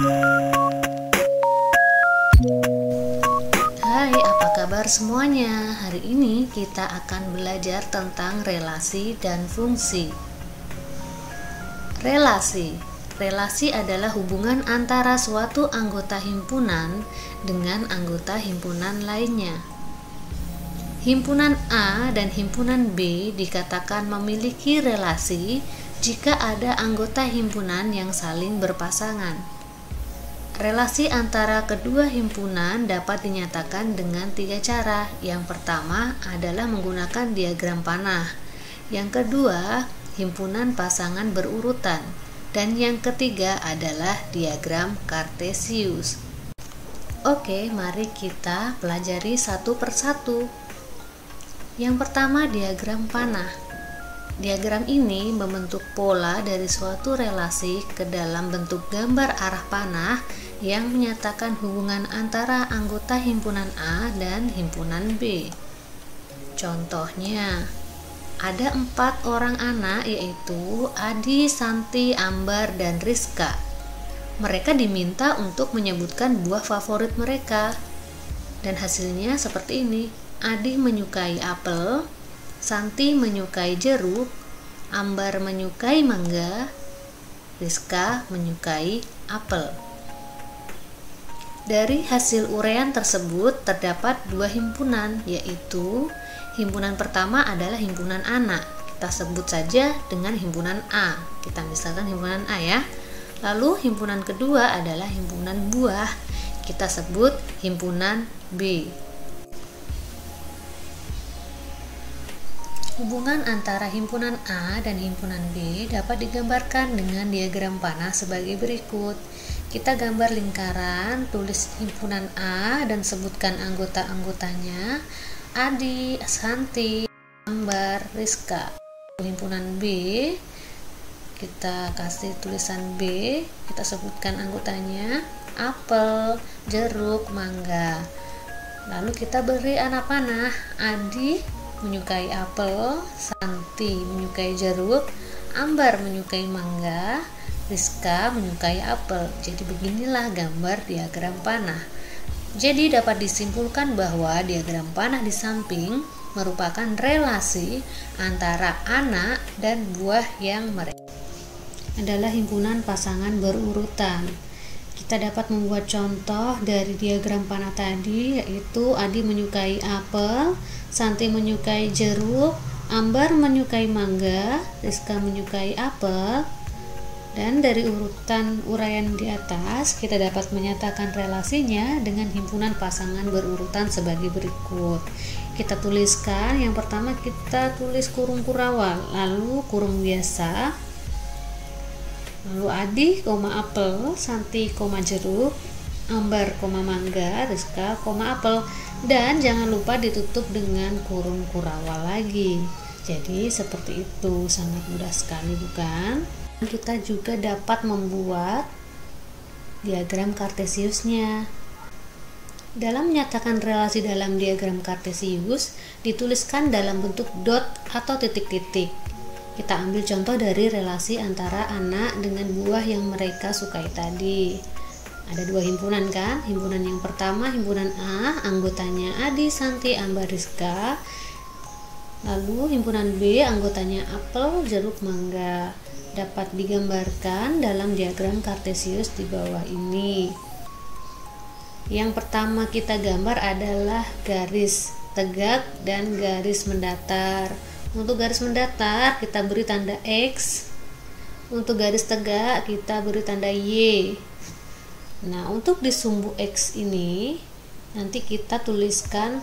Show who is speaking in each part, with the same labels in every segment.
Speaker 1: Hai, apa kabar semuanya? Hari ini kita akan belajar tentang relasi dan fungsi. Relasi adalah hubungan antara suatu anggota himpunan dengan anggota himpunan lainnya. Himpunan A dan himpunan B dikatakan memiliki relasi jika ada anggota himpunan yang saling berpasangan. Relasi antara kedua himpunan dapat dinyatakan dengan 3 cara. Yang pertama adalah menggunakan diagram panah. Yang kedua, himpunan pasangan berurutan. Dan yang ketiga adalah diagram Kartesius. Oke, mari kita pelajari satu persatu. Yang pertama, diagram panah. Diagram ini membentuk pola dari suatu relasi ke dalam bentuk gambar arah panah yang menyatakan hubungan antara anggota himpunan A dan himpunan B. Contohnya, ada 4 orang anak, yaitu Adi, Santi, Ambar, dan Rizka. Mereka diminta untuk menyebutkan buah favorit mereka. Dan hasilnya seperti ini. Adi menyukai apel, Santi menyukai jeruk, Ambar menyukai mangga, Rizka menyukai apel. Dari hasil uraian tersebut terdapat 2 himpunan, yaitu himpunan pertama adalah himpunan anak. Kita sebut saja dengan himpunan A. Kita misalkan himpunan A ya. Lalu himpunan kedua adalah himpunan buah. Kita sebut himpunan B. Hubungan antara himpunan A dan himpunan B dapat digambarkan dengan diagram panah sebagai berikut. Kita gambar lingkaran, tulis himpunan A dan sebutkan anggota-anggotanya: Adi, Santi, Ambar, Rizka. Himpunan B, kita kasih tulisan B, kita sebutkan anggotanya: apel, jeruk, mangga. Lalu kita beri anak panah. Adi menyukai apel, Santi menyukai jeruk, Ambar menyukai mangga, Rizka menyukai apel. Jadi beginilah gambar diagram panah. Jadi dapat disimpulkan bahwa diagram panah di samping merupakan relasi antara anak dan buah yang mereka adalah himpunan pasangan berurutan. Kita dapat membuat contoh dari diagram panah tadi, yaitu Adi menyukai apel, Santi menyukai jeruk, Ambar menyukai mangga, Rizka menyukai apel. Dan dari urutan uraian di atas, kita dapat menyatakan relasinya dengan himpunan pasangan berurutan sebagai berikut. Kita tuliskan, yang pertama kita tulis kurung kurawal, lalu kurung biasa, lalu Adi, apel, Santi, jeruk, Ambar, mangga, Rizka, apel. Dan jangan lupa ditutup dengan kurung kurawal lagi. Jadi seperti itu, sangat mudah sekali bukan? Kita juga dapat membuat diagram Kartesiusnya. Dalam menyatakan relasi dalam diagram Kartesius, dituliskan dalam bentuk dot atau titik-titik. Kita ambil contoh dari relasi antara anak dengan buah yang mereka sukai tadi. Ada 2 himpunan kan? Himpunan yang pertama, himpunan A, anggotanya Adi, Santi, Ambar, Rizka. Lalu himpunan B, anggotanya apel, jeruk, mangga. Dapat digambarkan dalam diagram Kartesius di bawah ini. Yang pertama kita gambar adalah garis tegak dan garis mendatar. Untuk garis mendatar kita beri tanda X. Untuk garis tegak kita beri tanda Y. Nah, untuk di sumbu X ini nanti kita tuliskan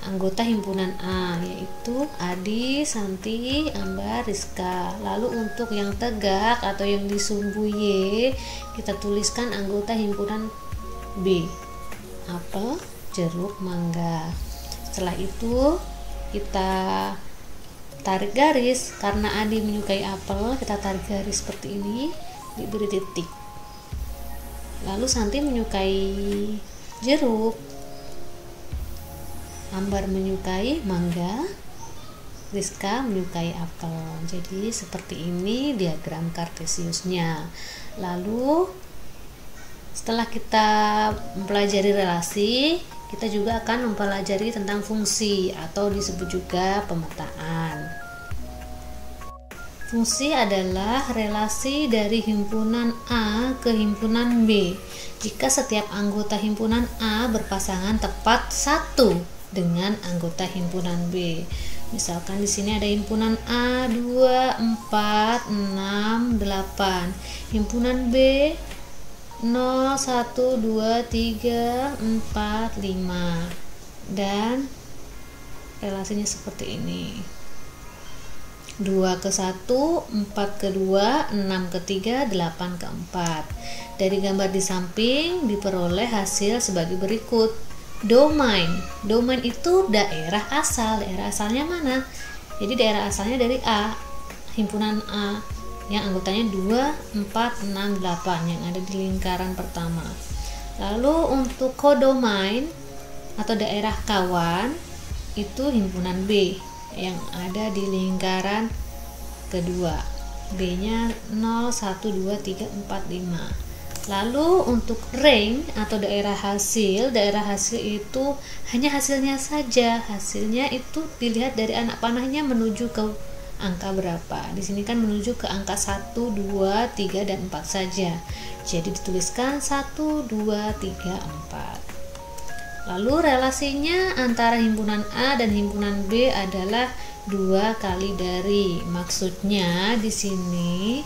Speaker 1: anggota himpunan A, yaitu Adi, Santi, Ambar, Rizka. Lalu untuk yang tegak atau yang di sumbu Y, kita tuliskan anggota himpunan B, apel, jeruk, mangga. Setelah itu kita tarik garis. Karena Adi menyukai apel, kita tarik garis seperti ini, diberi titik. Lalu Santi menyukai jeruk, Ambar menyukai mangga, Rizka menyukai apel. Jadi seperti ini diagram Kartesiusnya. Lalu Setelah kita mempelajari relasi, kita juga akan mempelajari tentang fungsi atau disebut juga pemetaan. Fungsi adalah relasi dari himpunan A ke himpunan B jika setiap anggota himpunan A berpasangan tepat satu dengan anggota himpunan B. Misalkan di sini ada himpunan A 2, 4, 6, 8. Himpunan B 0, 1, 2, 3, 4, 5. Dan relasinya seperti ini. 2 ke 1, 4 ke 2, 6 ke 3, 8 ke 4. Dari gambar di samping diperoleh hasil sebagai berikut. Domain. Domain itu daerah asal. Daerah asalnya mana? Jadi daerah asalnya dari A, himpunan A yang anggotanya 2, 4, 6, 8 yang ada di lingkaran pertama. Lalu untuk kodomain atau daerah kawan itu himpunan B yang ada di lingkaran kedua. B-nya 0, 1, 2, 3, 4, 5. Lalu untuk range atau daerah hasil itu hanya hasilnya saja. Hasilnya itu dilihat dari anak panahnya menuju ke angka berapa. Di sini kan menuju ke angka 1, 2, 3 dan 4 saja. Jadi dituliskan 1, 2, 3, 4. Lalu relasinya antara himpunan A dan himpunan B adalah 2 kali dari. Maksudnya di sini,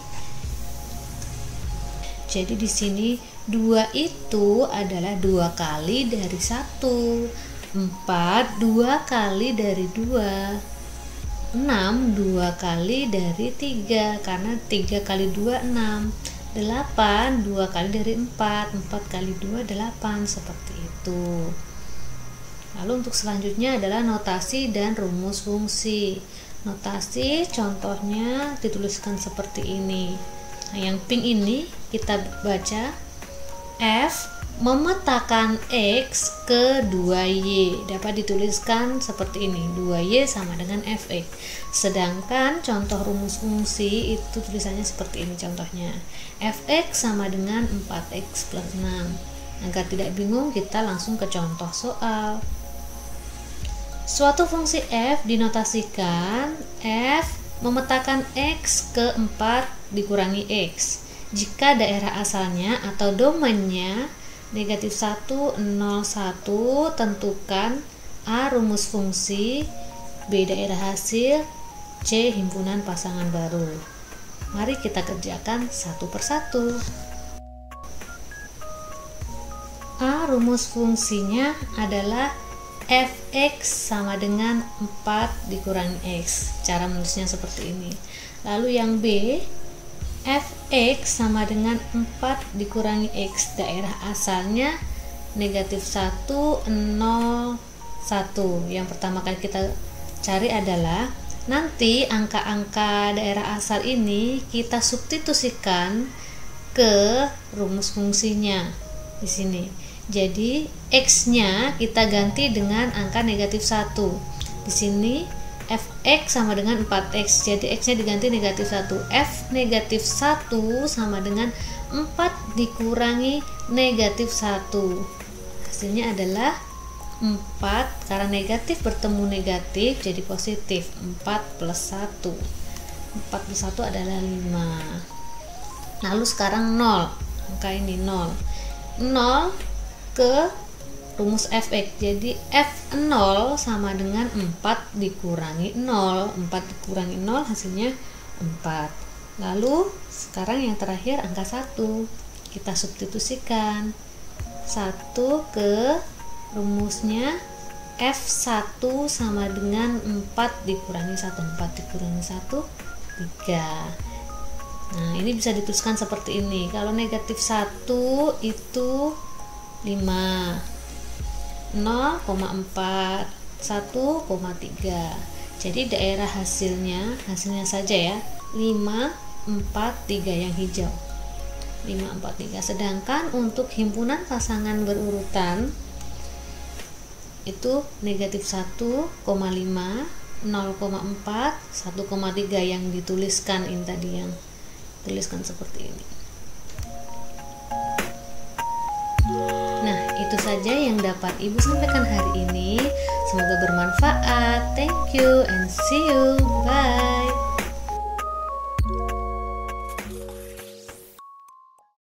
Speaker 1: jadi di sini 2 itu adalah 2 kali dari 1, 4 2 kali dari 2, 6 2 kali dari 3 karena 3 kali 2 6, 8 2 kali dari 4, 4 kali 2 8, seperti itu. Lalu untuk selanjutnya adalah notasi dan rumus fungsi. Notasi contohnya dituliskan seperti ini. Nah, yang pink ini kita baca F memetakan X ke 2Y dapat dituliskan seperti ini, 2Y sama dengan Fx. Sedangkan contoh rumus fungsi itu tulisannya seperti ini contohnya, Fx sama dengan 4x plus 6. Agar tidak bingung kita langsung ke contoh soal. Suatu fungsi f dinotasikan F memetakan X ke 4 dikurangi X jika daerah asalnya atau domainnya negatif 1, 0, 1. Tentukan A rumus fungsi, B daerah hasil, C himpunan pasangan baru. Mari kita kerjakan satu persatu. A rumus fungsinya adalah Fx sama dengan 4 dikurangi X. Cara menulisnya seperti ini. Lalu yang B, Fx sama dengan 4 dikurangi X. Daerah asalnya negatif 1, 0, 1. Yang pertama kali kita cari adalah nanti angka-angka daerah asal ini kita substitusikan ke rumus fungsinya di sini. Jadi X-nya kita ganti dengan angka negatif 1. Di sini Fx sama dengan 4x. Jadi X-nya diganti negatif 1. F negatif 1 sama dengan 4 dikurangi negatif 1. Hasilnya adalah 4. Karena negatif bertemu negatif jadi positif. 4 plus 1. 4 plus 1 adalah 5. Lalu sekarang 0. Angka ini 0. 0 ke rumus Fx. Jadi F0 sama dengan 4 dikurangi 0. 4 dikurangi 0 hasilnya 4. Lalu sekarang yang terakhir angka 1. Kita substitusikan 1 ke rumusnya F1 sama dengan 4 dikurangi 1. 4 dikurangi 1 3. Nah, ini bisa dituliskan seperti ini. Kalau negatif 1 itu 5, 0,4, 1,3. Jadi daerah hasilnya saja ya 5, 4, 3 yang hijau. 5, 4, 3. Sedangkan untuk himpunan pasangan berurutan itu negatif 1,5, 0,4, 1,3 yang dituliskan ini tadi, yang tuliskan seperti ini. itu saja yang dapat Ibu sampaikan hari ini. Semoga bermanfaat. Thank you and see you. Bye.